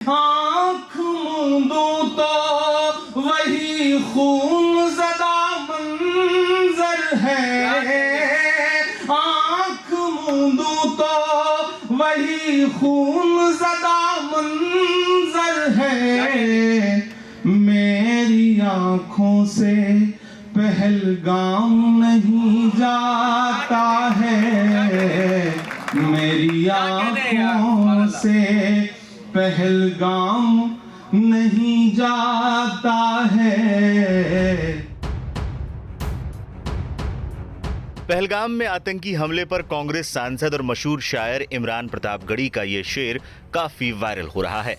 आँख मूंदूं तो वही खून ज़दा मंजर है, आँख मूंदूं तो वही खून ज़दा मंजर है। मेरी आँखों से पहलगाम नहीं जाता है, मेरी आँखों से पहलगाम नहीं जाता है। पहलगाम में आतंकी हमले पर कांग्रेस सांसद और मशहूर शायर इमरान प्रतापगढ़ी का ये शेर काफी वायरल हो रहा है।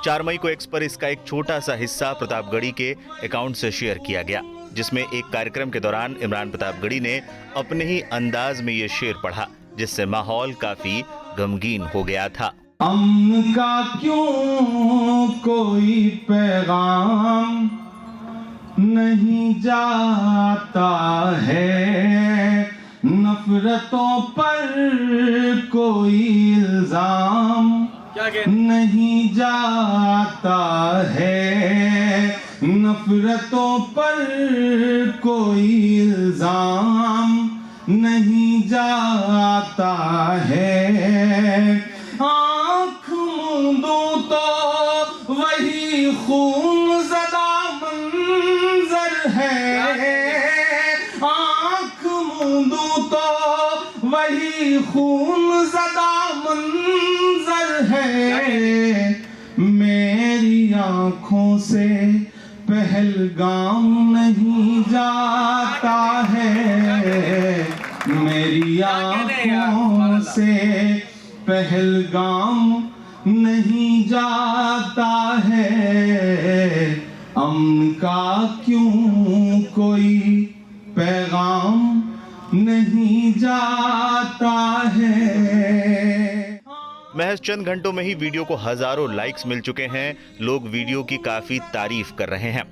4 मई को एक्स पर इसका एक छोटा सा हिस्सा प्रतापगढ़ी के अकाउंट से शेयर किया गया, जिसमें एक कार्यक्रम के दौरान इमरान प्रतापगढ़ी ने अपने ही अंदाज में ये शेर पढ़ा, जिससे माहौल काफी गमगीन हो गया था। अमन का क्यों कोई पैगाम नहीं जाता है, नफरतों पर कोई इल्जाम नहीं जाता है, नफरतों पर कोई इल्जाम नहीं जाता है। आँख मूंदूं तो वही खून ज़दा मंजर है, आँख मूंदूं तो वही खून ज़दा मंजर है। मेरी आँखों से पहलगाम नहीं जाता है, मेरी आँखों से पहलगाम नहीं जाता है। अमन का क्यों कोई पैगाम नहीं जाता है। महज चंद घंटों में ही वीडियो को हजारों लाइक्स मिल चुके हैं। लोग वीडियो की काफी तारीफ कर रहे हैं।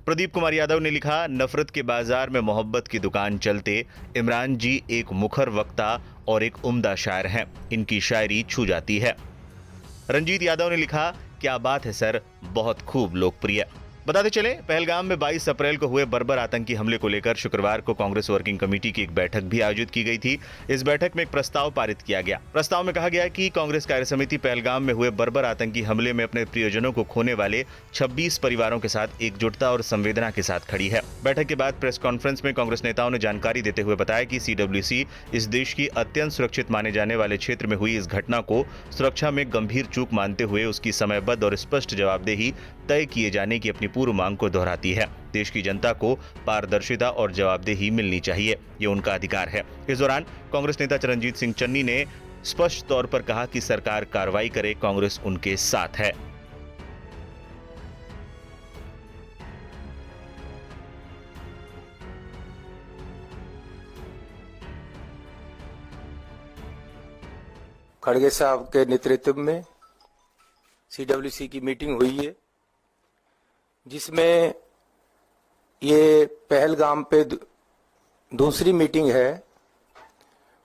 प्रदीप कुमार यादव ने लिखा, नफरत के बाजार में मोहब्बत की दुकान चलते इमरान जी एक मुखर वक्ता और एक उम्दा शायर हैं, इनकी शायरी छू जाती है। रंजीत यादव ने लिखा, क्या बात है सर, बहुत खूब लोकप्रिय। बताते चले, पहलगाम में 22 अप्रैल को हुए बर्बर आतंकी हमले को लेकर शुक्रवार को कांग्रेस वर्किंग कमेटी की एक बैठक भी आयोजित की गई थी। इस बैठक में एक प्रस्ताव पारित किया गया। प्रस्ताव में कहा गया कि कांग्रेस कार्यसमिति पहलगाम में हुए बर्बर आतंकी हमले में अपने प्रियजनों को खोने वाले 26 परिवारों के साथ एकजुटता और संवेदना के साथ खड़ी है। बैठक के बाद प्रेस कॉन्फ्रेंस में कांग्रेस नेताओं ने जानकारी देते हुए बताया कि CWC इस देश की अत्यंत सुरक्षित माने जाने वाले क्षेत्र में हुई इस घटना को सुरक्षा में गंभीर चूक मानते हुए उसकी समयबद्ध और स्पष्ट जवाबदेही तय किए जाने की अपनी पूर्व मांग को दोहराती है। देश की जनता को पारदर्शिता और जवाबदेही मिलनी चाहिए, ये उनका अधिकार है। इस दौरान कांग्रेस नेता चरणजीत सिंह चन्नी ने स्पष्ट तौर पर कहा कि सरकार कार्रवाई करे, कांग्रेस उनके साथ है। खड़गे साहब के नेतृत्व में CWC की मीटिंग हुई है, जिसमें ये पहलगाम पे दूसरी मीटिंग है।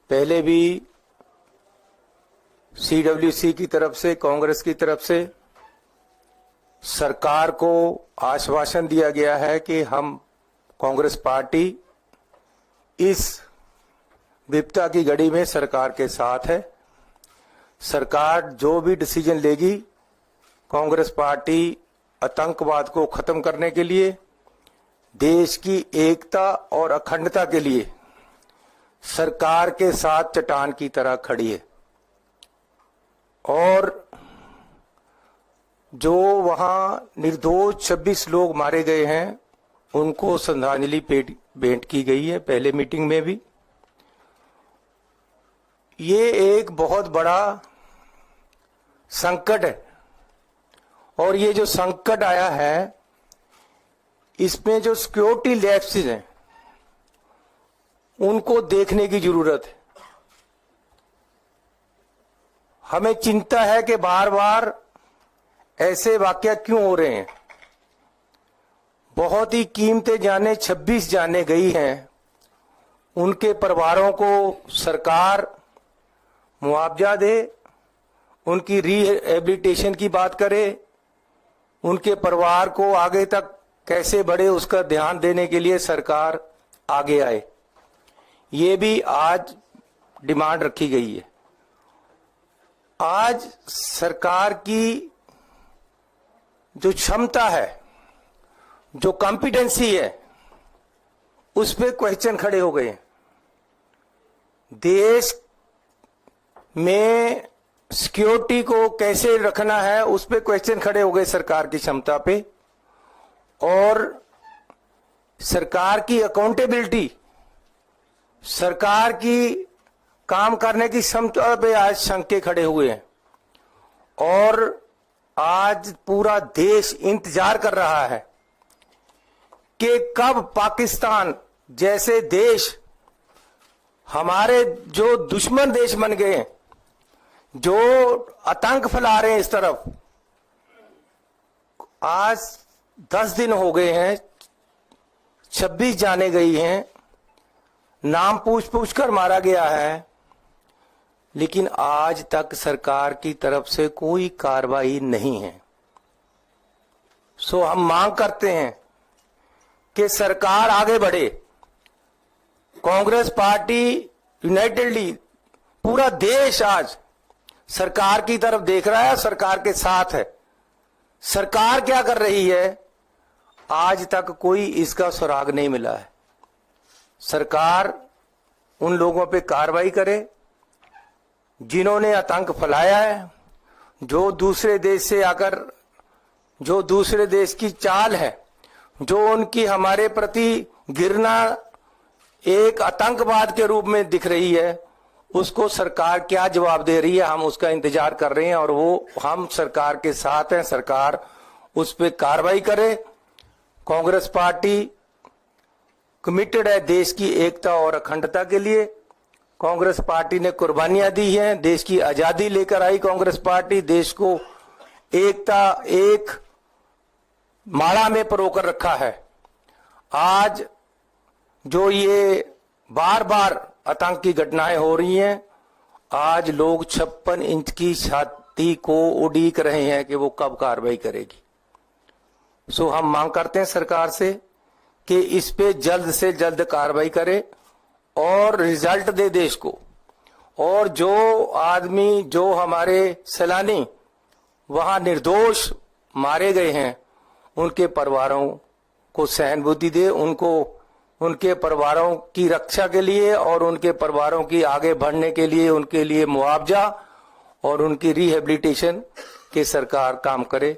पहले भी CWC की तरफ से, कांग्रेस की तरफ से सरकार को आश्वासन दिया गया है कि हम कांग्रेस पार्टी इस विपदा की घड़ी में सरकार के साथ है। सरकार जो भी डिसीजन लेगी, कांग्रेस पार्टी आतंकवाद को खत्म करने के लिए, देश की एकता और अखंडता के लिए सरकार के साथ चट्टान की तरह खड़ी है। और जो वहां निर्दोष 26 लोग मारे गए हैं, उनको श्रद्धांजलि भेंट की गई है। पहले मीटिंग में भी ये एक बहुत बड़ा संकट है, और ये जो संकट आया है, इसमें जो सिक्योरिटी लैप्सेस हैं उनको देखने की जरूरत है। हमें चिंता है कि बार बार ऐसे वाकया क्यों हो रहे हैं। बहुत ही कीमती जानें 26 जानें गई हैं, उनके परिवारों को सरकार मुआवजा दे, उनकी रिहेबिलिटेशन की बात करे, उनके परिवार को आगे तक कैसे बढ़े उसका ध्यान देने के लिए सरकार आगे आए, ये भी आज डिमांड रखी गई है। आज सरकार की जो क्षमता है, जो कॉम्पिटेंसी है, उस पे क्वेश्चन खड़े हो गए हैं। देश में सिक्योरिटी को कैसे रखना है उस पे क्वेश्चन खड़े हो गए सरकार की क्षमता पे, और सरकार की अकाउंटेबिलिटी, सरकार की काम करने की क्षमता पे आज शंके खड़े हुए हैं। और आज पूरा देश इंतजार कर रहा है कि कब पाकिस्तान जैसे देश, हमारे जो दुश्मन देश बन गए हैं, जो आतंक फैला रहे हैं इस तरफ, आज 10 दिन हो गए हैं, 26 जाने गई हैं, नाम पूछ कर मारा गया है, लेकिन आज तक सरकार की तरफ से कोई कार्रवाई नहीं है। सो हम मांग करते हैं कि सरकार आगे बढ़े। कांग्रेस पार्टी यूनाइटेडली, पूरा देश आज सरकार की तरफ देख रहा है, सरकार के साथ है। सरकार क्या कर रही है, आज तक कोई इसका सुराग नहीं मिला है। सरकार उन लोगों पे कार्रवाई करे जिन्होंने आतंक फैलाया है, जो दूसरे देश से आकर, जो दूसरे देश की चाल है, जो उनकी हमारे प्रति गिरना एक आतंकवाद के रूप में दिख रही है, उसको सरकार क्या जवाब दे रही है, हम उसका इंतजार कर रहे हैं। और वो हम सरकार के साथ हैं, सरकार उस पर कार्रवाई करे। कांग्रेस पार्टी कमिटेड है देश की एकता और अखंडता के लिए। कांग्रेस पार्टी ने कुर्बानियां दी हैं, देश की आजादी लेकर आई कांग्रेस पार्टी, देश को एकता, एक माला में परोकर रखा है। आज जो ये बार बार आतंकी घटनाएं हो रही हैं, आज लोग 56 इंच की छाती को उड़ीक रहे हैं कि वो कब कार्रवाई करेगी। सो हम मांग करते हैं सरकार से कि इस पे जल्द से जल्द कार्रवाई करे और रिजल्ट दे देश को। और जो आदमी, जो हमारे सैलानी वहां निर्दोष मारे गए हैं, उनके परिवारों को सहानुभूति दे, उनको, उनके परिवारों की रक्षा के लिए और उनके परिवारों की आगे बढ़ने के लिए, उनके लिए मुआवजा और उनकी रिहेबिलिटेशन की सरकार काम करे।